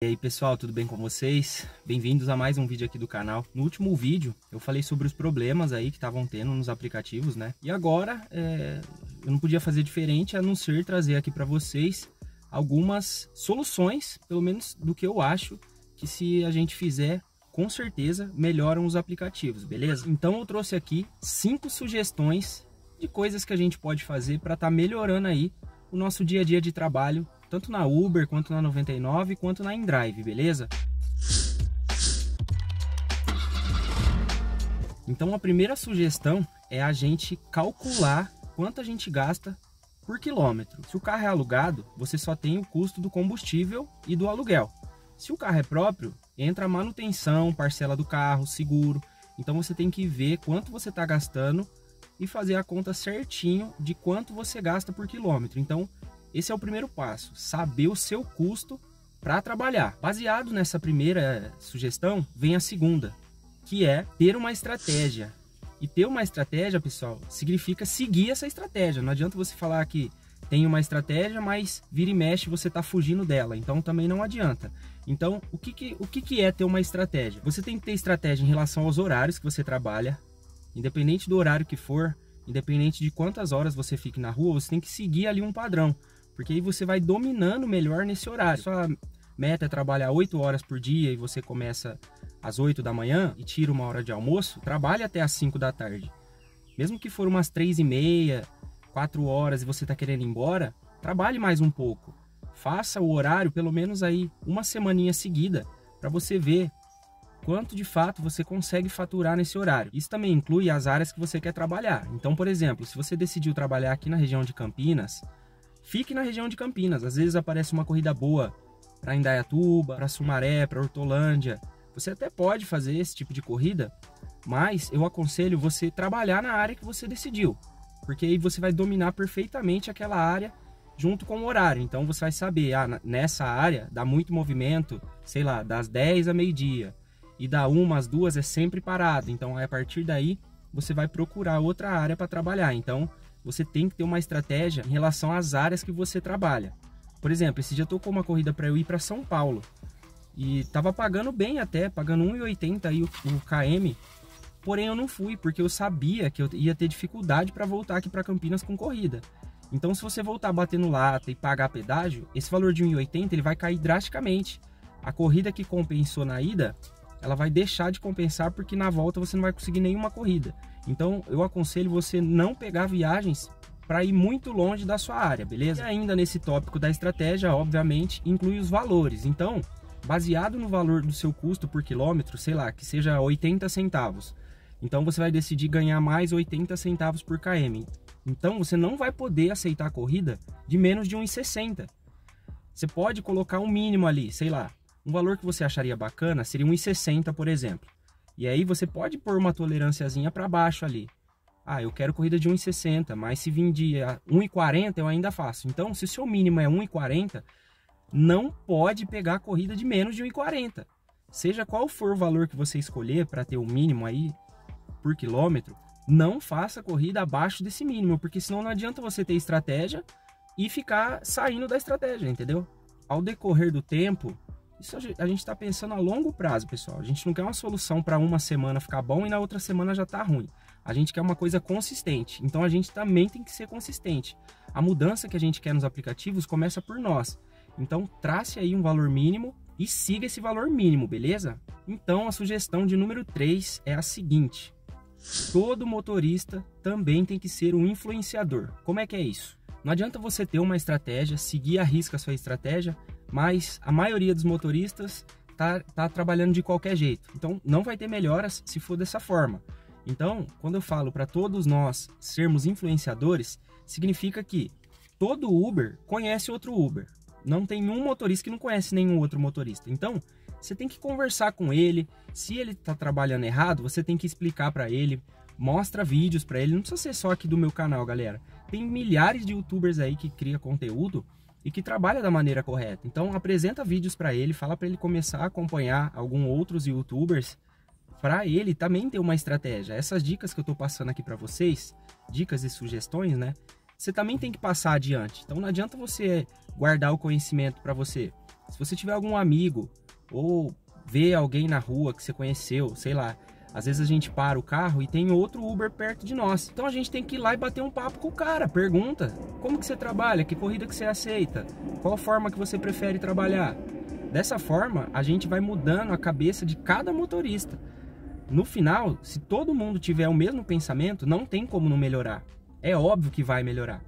E aí pessoal, tudo bem com vocês? Bem-vindos a mais um vídeo aqui do canal. No último vídeo eu falei sobre os problemas aí que estavam tendo nos aplicativos, né? E agora eu não podia fazer diferente a não ser trazer aqui para vocês algumas soluções, pelo menos do que eu acho que se a gente fizer, com certeza melhoram os aplicativos, beleza? Então eu trouxe aqui 5 sugestões de coisas que a gente pode fazer para estar melhorando aí o nosso dia a dia de trabalho, tanto na Uber, quanto na 99, quanto na InDrive, beleza? Então a primeira sugestão é a gente calcular quanto a gente gasta por quilômetro. Se o carro é alugado, você só tem o custo do combustível e do aluguel. Se o carro é próprio, entra a manutenção, parcela do carro, seguro. Então você tem que ver quanto você está gastando e fazer a conta certinho de quanto você gasta por quilômetro. Então esse é o primeiro passo, saber o seu custo para trabalhar. Baseado nessa primeira sugestão, vem a segunda, que é ter uma estratégia. E ter uma estratégia, pessoal, significa seguir essa estratégia. Não adianta você falar que tem uma estratégia, mas vira e mexe você está fugindo dela. Então também não adianta. Então, o que é ter uma estratégia? Você tem que ter estratégia em relação aos horários que você trabalha, independente do horário que for, independente de quantas horas você fique na rua, você tem que seguir ali um padrão. Porque aí você vai dominando melhor nesse horário. Sua meta é trabalhar 8 horas por dia e você começa às 8 da manhã e tira uma hora de almoço, trabalhe até às 5 da tarde. Mesmo que for umas 3h30, 4 horas e você está querendo ir embora, trabalhe mais um pouco. Faça o horário pelo menos aí uma semaninha seguida para você ver quanto de fato você consegue faturar nesse horário. Isso também inclui as áreas que você quer trabalhar. Então, por exemplo, se você decidiu trabalhar aqui na região de Campinas, fique na região de Campinas. Às vezes aparece uma corrida boa para Indaiatuba, para Sumaré, para Hortolândia. Você até pode fazer esse tipo de corrida, mas eu aconselho você trabalhar na área que você decidiu, porque aí você vai dominar perfeitamente aquela área junto com o horário. Então você vai saber, nessa área dá muito movimento, sei lá, das 10 a meio-dia, e da 1 às 2 é sempre parado. Então a partir daí você vai procurar outra área para trabalhar. Então você tem que ter uma estratégia em relação às áreas que você trabalha. Por exemplo, esse dia eu tô com uma corrida para eu ir para São Paulo e tava pagando bem até, pagando 1,80 aí o KM, porém eu não fui porque eu sabia que eu ia ter dificuldade para voltar aqui para Campinas com corrida. Então se você voltar batendo lata e pagar pedágio, esse valor de 1,80 ele vai cair drasticamente. A corrida que compensou na ida, ela vai deixar de compensar porque na volta você não vai conseguir nenhuma corrida. Então eu aconselho você não pegar viagens para ir muito longe da sua área, beleza? E ainda nesse tópico da estratégia, obviamente, inclui os valores. Então, baseado no valor do seu custo por quilômetro, sei lá, que seja 80 centavos. Então você vai decidir ganhar mais 80 centavos por km. Então você não vai poder aceitar a corrida de menos de 1,60. Você pode colocar um mínimo ali, sei lá. Um valor que você acharia bacana seria 1,60, por exemplo. E aí você pode pôr uma tolerânciazinha para baixo ali. Eu quero corrida de 1,60, mas se vir de 1,40 eu ainda faço. Então, se o seu mínimo é 1,40, não pode pegar a corrida de menos de 1,40. Seja qual for o valor que você escolher para ter o mínimo aí por quilômetro, não faça corrida abaixo desse mínimo, porque senão não adianta você ter estratégia e ficar saindo da estratégia, entendeu? Ao decorrer do tempo, isso a gente está pensando a longo prazo, pessoal. A gente não quer uma solução para uma semana ficar bom e na outra semana já está ruim. A gente quer uma coisa consistente. Então a gente também tem que ser consistente. A mudança que a gente quer nos aplicativos começa por nós. Então trace aí um valor mínimo e siga esse valor mínimo, beleza? Então a sugestão de número 3 é a seguinte. Todo motorista também tem que ser um influenciador. Como é que é isso? Não adianta você ter uma estratégia, seguir à risca a sua estratégia, mas a maioria dos motoristas tá trabalhando de qualquer jeito. Então não vai ter melhoras se for dessa forma. Então, quando eu falo para todos nós sermos influenciadores, significa que todo Uber conhece outro Uber. Não tem um motorista que não conhece nenhum outro motorista. Então, você tem que conversar com ele. Se ele está trabalhando errado, você tem que explicar para ele, mostra vídeos para ele. Não precisa ser só aqui do meu canal, galera. Tem milhares de YouTubers aí que criam conteúdo e que trabalha da maneira correta. Então apresenta vídeos para ele, fala para ele começar a acompanhar alguns outros YouTubers, para ele também ter uma estratégia. Essas dicas que eu estou passando aqui para vocês, dicas e sugestões, né? Você também tem que passar adiante. Então não adianta você guardar o conhecimento para você. Se você tiver algum amigo ou vê alguém na rua que você conheceu, sei lá, às vezes a gente para o carro e tem outro Uber perto de nós. Então a gente tem que ir lá e bater um papo com o cara. Pergunta, como que você trabalha? Que corrida que você aceita? Qual forma que você prefere trabalhar? Dessa forma, a gente vai mudando a cabeça de cada motorista. No final, se todo mundo tiver o mesmo pensamento, não tem como não melhorar. É óbvio que vai melhorar.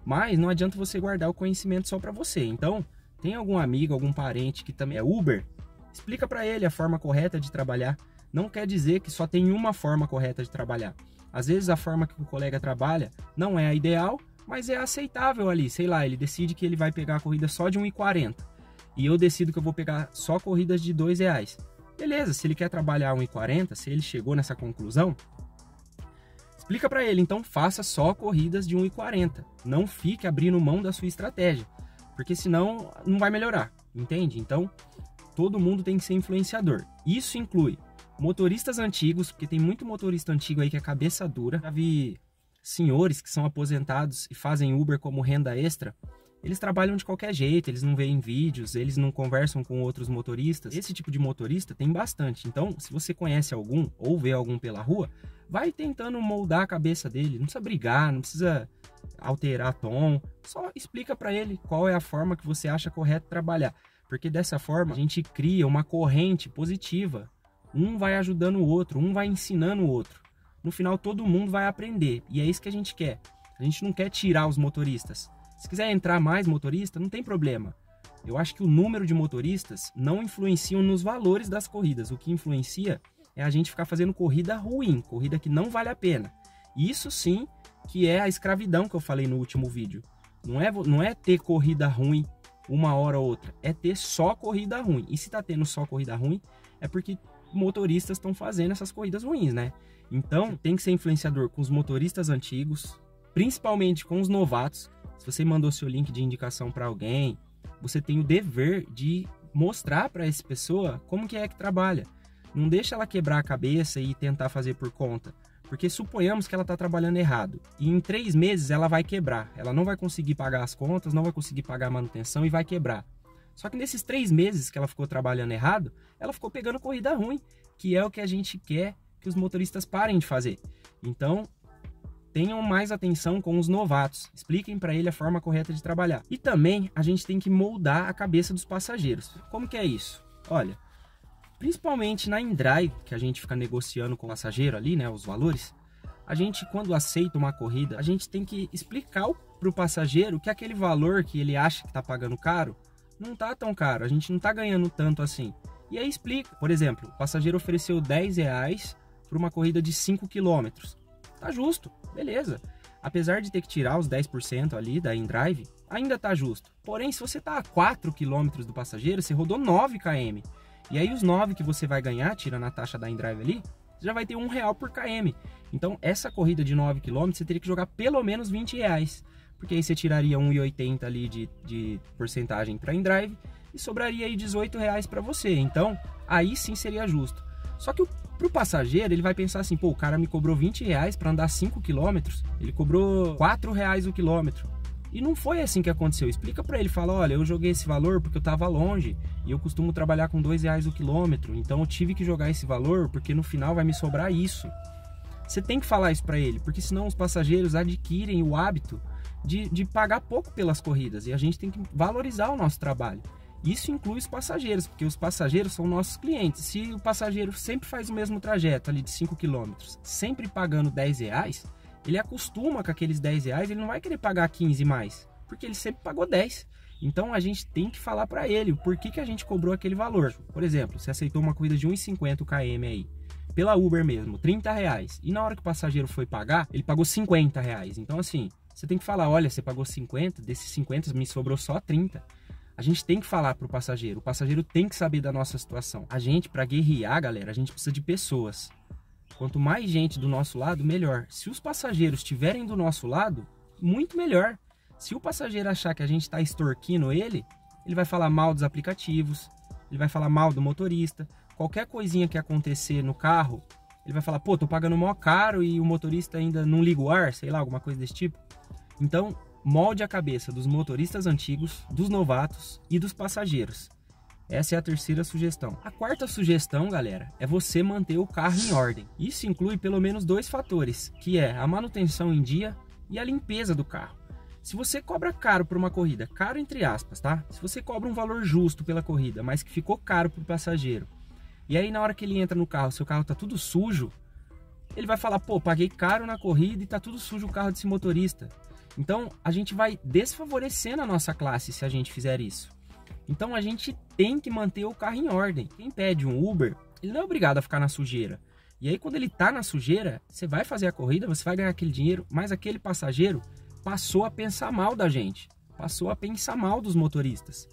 Mas não adianta você guardar o conhecimento só para você. Então, tem algum amigo, algum parente que também é Uber? Explica para ele a forma correta de trabalhar. Não quer dizer que só tem uma forma correta de trabalhar. Às vezes a forma que o colega trabalha não é a ideal, mas é aceitável ali. Sei lá, ele decide que ele vai pegar a corrida só de 1,40 e eu decido que eu vou pegar só corridas de R$2. Beleza, se ele quer trabalhar 1,40, se ele chegou nessa conclusão, explica para ele, então faça só corridas de 1,40. Não fique abrindo mão da sua estratégia, porque senão não vai melhorar, entende? Então, todo mundo tem que ser influenciador. Isso inclui motoristas antigos, porque tem muito motorista antigo aí que é cabeça dura. Já vi senhores que são aposentados e fazem Uber como renda extra. Eles trabalham de qualquer jeito, eles não veem vídeos, eles não conversam com outros motoristas. Esse tipo de motorista tem bastante. Então, se você conhece algum ou vê algum pela rua, vai tentando moldar a cabeça dele. Não precisa brigar, não precisa alterar tom. Só explica para ele qual é a forma que você acha correto trabalhar. Porque dessa forma a gente cria uma corrente positiva. Um vai ajudando o outro, um vai ensinando o outro. No final todo mundo vai aprender e é isso que a gente quer. A gente não quer tirar os motoristas. Se quiser entrar mais motorista, não tem problema. Eu acho que o número de motoristas não influencia nos valores das corridas. O que influencia é a gente ficar fazendo corrida ruim, corrida que não vale a pena. Isso sim que é a escravidão que eu falei no último vídeo. Não é ter corrida ruim uma hora ou outra, é ter só corrida ruim. E se tá tendo só corrida ruim, é porque motoristas estão fazendo essas corridas ruins, né? Então, tem que ser influenciador com os motoristas antigos, principalmente com os novatos. Se você mandou seu link de indicação para alguém, você tem o dever de mostrar para essa pessoa como que é que trabalha. Não deixa ela quebrar a cabeça e tentar fazer por conta. Porque suponhamos que ela está trabalhando errado e em 3 meses ela vai quebrar. Ela não vai conseguir pagar as contas, não vai conseguir pagar a manutenção e vai quebrar. Só que nesses 3 meses que ela ficou trabalhando errado, ela ficou pegando corrida ruim, que é o que a gente quer que os motoristas parem de fazer. Então, tenham mais atenção com os novatos, expliquem para ele a forma correta de trabalhar. E também a gente tem que moldar a cabeça dos passageiros. Como que é isso? Olha, principalmente na InDrive, que a gente fica negociando com o passageiro ali, né, os valores, a gente, quando aceita uma corrida, a gente tem que explicar para o passageiro que aquele valor que ele acha que está pagando caro, não tá tão caro, a gente não tá ganhando tanto assim. E aí explica, por exemplo, o passageiro ofereceu R$10 por uma corrida de 5 km. Tá justo, beleza. Apesar de ter que tirar os 10% ali da InDrive, ainda tá justo. Porém, se você tá a 4 km do passageiro, você rodou 9 km. E aí os 9 que você vai ganhar, tirando a taxa da InDrive ali, você já vai ter R$1 por km. Então, essa corrida de 9 km, você teria que jogar pelo menos R$20. Porque aí você tiraria 1,80 ali de porcentagem para InDrive e sobraria aí R$18 para você. Então, aí sim seria justo. Só que pro passageiro, ele vai pensar assim, pô, o cara me cobrou R$20 para andar 5 km, ele cobrou R$4 o quilômetro. E não foi assim que aconteceu. Explica para ele, fala, olha, eu joguei esse valor porque eu tava longe e eu costumo trabalhar com R$2 o quilômetro, então eu tive que jogar esse valor porque no final vai me sobrar isso. Você tem que falar isso para ele, porque senão os passageiros adquirem o hábito de pagar pouco pelas corridas e a gente tem que valorizar o nosso trabalho. Isso inclui os passageiros, porque os passageiros são nossos clientes. Se o passageiro sempre faz o mesmo trajeto ali de 5 km, sempre pagando R$10, ele acostuma com aqueles R$10, ele não vai querer pagar 15 mais, porque ele sempre pagou 10. Então a gente tem que falar para ele o porquê que a gente cobrou aquele valor. Por exemplo, você aceitou uma corrida de 1,50 km aí, pela Uber mesmo, R$30. E na hora que o passageiro foi pagar, ele pagou R$50. Então assim, você tem que falar, olha, você pagou 50, desses 50 me sobrou só 30. A gente tem que falar pro passageiro, o passageiro tem que saber da nossa situação. A gente, para guerrear, galera, a gente precisa de pessoas. Quanto mais gente do nosso lado, melhor. Se os passageiros estiverem do nosso lado, muito melhor. Se o passageiro achar que a gente está extorquindo ele vai falar mal dos aplicativos, ele vai falar mal do motorista. Qualquer coisinha que acontecer no carro, ele vai falar, pô, tô pagando mó caro e o motorista ainda não liga o ar, sei lá, alguma coisa desse tipo. Então, molde a cabeça dos motoristas antigos, dos novatos e dos passageiros. Essa é a terceira sugestão. A quarta sugestão, galera, é você manter o carro em ordem. Isso inclui pelo menos 2 fatores, que é a manutenção em dia e a limpeza do carro. Se você cobra caro por uma corrida, caro entre aspas, tá? Se você cobra um valor justo pela corrida, mas que ficou caro para o passageiro, e aí na hora que ele entra no carro, seu carro tá tudo sujo, ele vai falar, pô, paguei caro na corrida e tá tudo sujo o carro desse motorista. Então, a gente vai desfavorecendo a nossa classe se a gente fizer isso. Então, a gente tem que manter o carro em ordem. Quem pede um Uber, ele não é obrigado a ficar na sujeira. E aí, quando ele tá na sujeira, você vai fazer a corrida, você vai ganhar aquele dinheiro, mas aquele passageiro passou a pensar mal da gente, passou a pensar mal dos motoristas.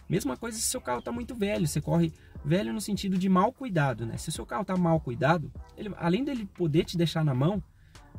Mesma coisa se seu carro está muito velho, você corre velho no sentido de mal cuidado, né? Se o seu carro está mal cuidado, além dele poder te deixar na mão,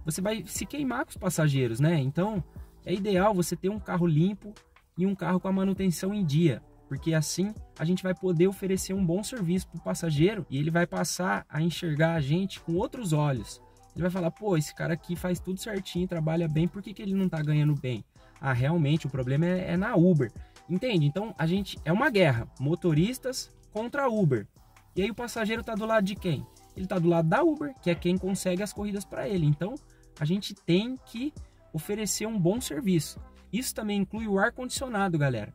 você vai se queimar com os passageiros, né? Então, é ideal você ter um carro limpo e um carro com a manutenção em dia, porque assim a gente vai poder oferecer um bom serviço para o passageiro e ele vai passar a enxergar a gente com outros olhos. Ele vai falar, pô, esse cara aqui faz tudo certinho, trabalha bem, por que ele não está ganhando bem? Ah, realmente, o problema é na Uber. Entende? Então, a gente é uma guerra, motoristas contra Uber. E aí o passageiro está do lado de quem? Ele está do lado da Uber, que é quem consegue as corridas para ele. Então, a gente tem que oferecer um bom serviço. Isso também inclui o ar-condicionado, galera.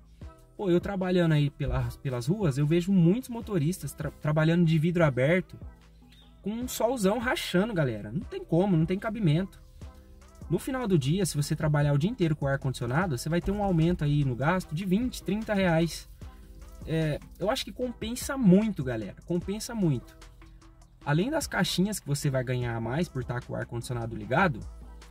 Pô, eu trabalhando aí pelas ruas, eu vejo muitos motoristas trabalhando de vidro aberto, com um solzão rachando, galera. Não tem como, não tem cabimento. No final do dia, se você trabalhar o dia inteiro com ar-condicionado, você vai ter um aumento aí no gasto de 20, 30 reais. Eu acho que compensa muito, galera. Compensa muito. Além das caixinhas que você vai ganhar a mais por estar com o ar-condicionado ligado,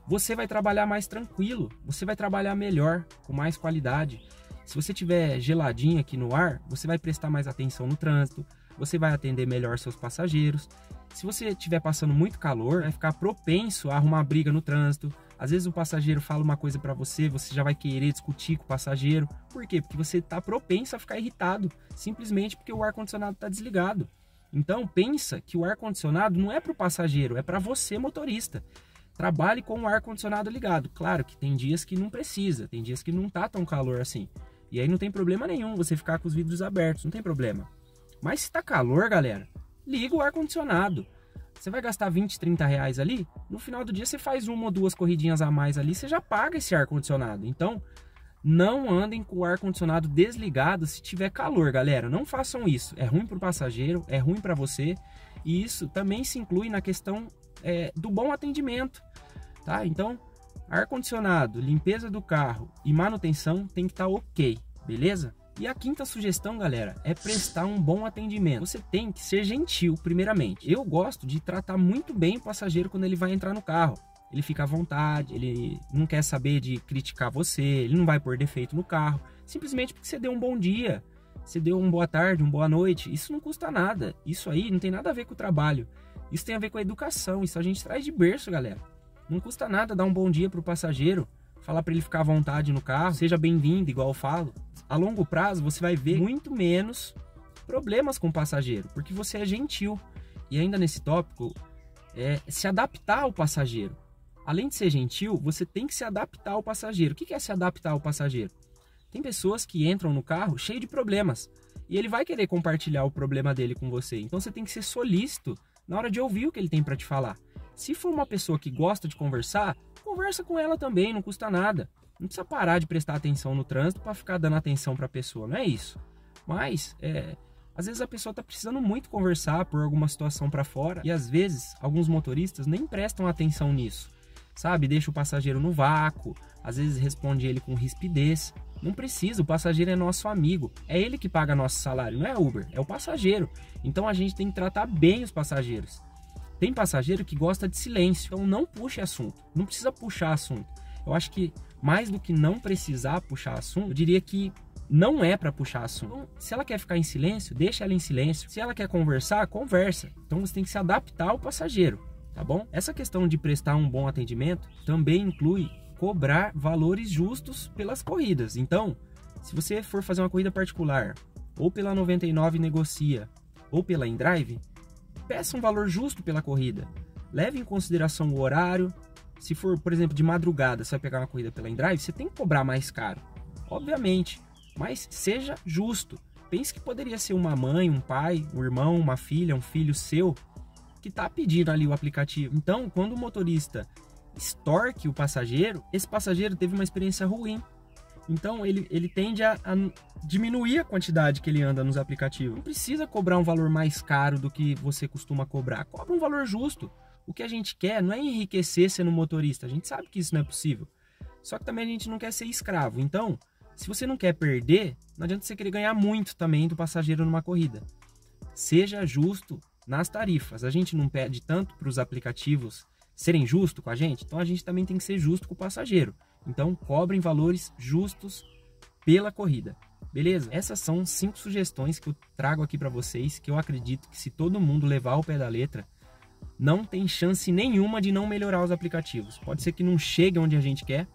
você vai trabalhar mais tranquilo. Você vai trabalhar melhor, com mais qualidade. Se você tiver geladinho aqui no ar, você vai prestar mais atenção no trânsito. Você vai atender melhor seus passageiros. Se você estiver passando muito calor, vai ficar propenso a arrumar briga no trânsito. Às vezes o passageiro fala uma coisa para você, você já vai querer discutir com o passageiro. Por quê? Porque você está propenso a ficar irritado, simplesmente porque o ar-condicionado está desligado. Então pensa que o ar-condicionado não é para o passageiro, é para você, motorista. Trabalhe com o ar-condicionado ligado. Claro que tem dias que não precisa, tem dias que não tá tão calor assim. E aí não tem problema nenhum você ficar com os vidros abertos, não tem problema. Mas se tá calor, galera, liga o ar-condicionado. Você vai gastar 20, 30 reais ali, no final do dia você faz 1 ou 2 corridinhas a mais ali, você já paga esse ar-condicionado. Então, não andem com o ar-condicionado desligado se tiver calor, galera. Não façam isso. É ruim para o passageiro, é ruim para você. E isso também se inclui na questão do bom atendimento, tá? Então, ar-condicionado, limpeza do carro e manutenção tem que estar ok, beleza? E a quinta sugestão, galera, é prestar um bom atendimento. Você tem que ser gentil, primeiramente. Eu gosto de tratar muito bem o passageiro quando ele vai entrar no carro. Ele fica à vontade, ele não quer saber de criticar você, ele não vai pôr defeito no carro. Simplesmente porque você deu um bom dia, você deu uma boa tarde, uma boa noite. Isso não custa nada. Isso aí não tem nada a ver com o trabalho. Isso tem a ver com a educação. Isso a gente traz de berço, galera. Não custa nada dar um bom dia para o passageiro, falar para ele ficar à vontade no carro, seja bem-vindo, igual eu falo. A longo prazo, você vai ver muito menos problemas com o passageiro, porque você é gentil. E ainda nesse tópico, se adaptar ao passageiro. Além de ser gentil, você tem que se adaptar ao passageiro. O que é se adaptar ao passageiro? Tem pessoas que entram no carro cheio de problemas, e ele vai querer compartilhar o problema dele com você. Então você tem que ser solícito na hora de ouvir o que ele tem para te falar. Se for uma pessoa que gosta de conversar, conversa com ela também, não custa nada. Não precisa parar de prestar atenção no trânsito para ficar dando atenção para a pessoa, não é isso. Mas, às vezes a pessoa está precisando muito conversar por alguma situação para fora e às vezes alguns motoristas nem prestam atenção nisso, sabe? Deixa o passageiro no vácuo, às vezes responde ele com rispidez. Não precisa, o passageiro é nosso amigo, é ele que paga nosso salário, não é a Uber, é o passageiro. Então a gente tem que tratar bem os passageiros. Tem passageiro que gosta de silêncio, então não puxe assunto, não precisa puxar assunto. Eu acho que mais do que não precisar puxar assunto, eu diria que não é para puxar assunto. Então, se ela quer ficar em silêncio, deixa ela em silêncio. Se ela quer conversar, conversa. Então você tem que se adaptar ao passageiro, tá bom? Essa questão de prestar um bom atendimento também inclui cobrar valores justos pelas corridas. Então, se você for fazer uma corrida particular, ou pela 99 negocia, ou pela InDrive, peça um valor justo pela corrida. Leve em consideração o horário. Se for, por exemplo, de madrugada, você vai pegar uma corrida pela InDrive, você tem que cobrar mais caro, obviamente, mas seja justo. pense que poderia ser uma mãe, um pai, um irmão, uma filha, um filho seu que está pedindo ali o aplicativo. Então, quando o motorista extorque o passageiro, esse passageiro teve uma experiência ruim. Então, ele tende a diminuir a quantidade que ele anda nos aplicativos. Não precisa cobrar um valor mais caro do que você costuma cobrar. Cobra um valor justo. O que a gente quer não é enriquecer sendo motorista. A gente sabe que isso não é possível. Só que também a gente não quer ser escravo. Então, se você não quer perder, não adianta você querer ganhar muito também do passageiro numa corrida. Seja justo nas tarifas. A gente não pede tanto para os aplicativos serem justos com a gente, então a gente também tem que ser justo com o passageiro. Então, cobrem valores justos pela corrida. Beleza? Essas são 5 sugestões que eu trago aqui para vocês, que eu acredito que se todo mundo levar ao pé da letra, não tem chance nenhuma de não melhorar os aplicativos. Pode ser que não chegue onde a gente quer,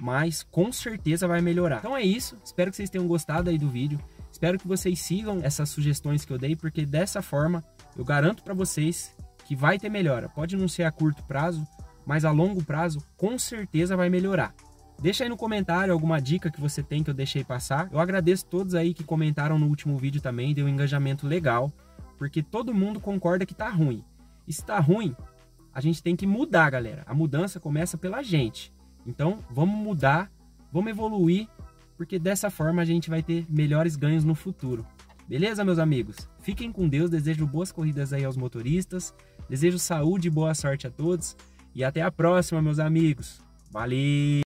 mas com certeza vai melhorar. Então é isso, espero que vocês tenham gostado aí do vídeo. Espero que vocês sigam essas sugestões que eu dei, porque dessa forma eu garanto para vocês que vai ter melhora. Pode não ser a curto prazo, mas a longo prazo com certeza vai melhorar. Deixa aí no comentário alguma dica que você tem que eu deixei passar. Eu agradeço todos aí que comentaram no último vídeo também, deu um engajamento legal, porque todo mundo concorda que tá ruim. E se tá ruim, a gente tem que mudar, galera. A mudança começa pela gente. Então, vamos mudar, vamos evoluir, porque dessa forma a gente vai ter melhores ganhos no futuro. Beleza, meus amigos? Fiquem com Deus, desejo boas corridas aí aos motoristas, desejo saúde e boa sorte a todos, e até a próxima, meus amigos. Valeu!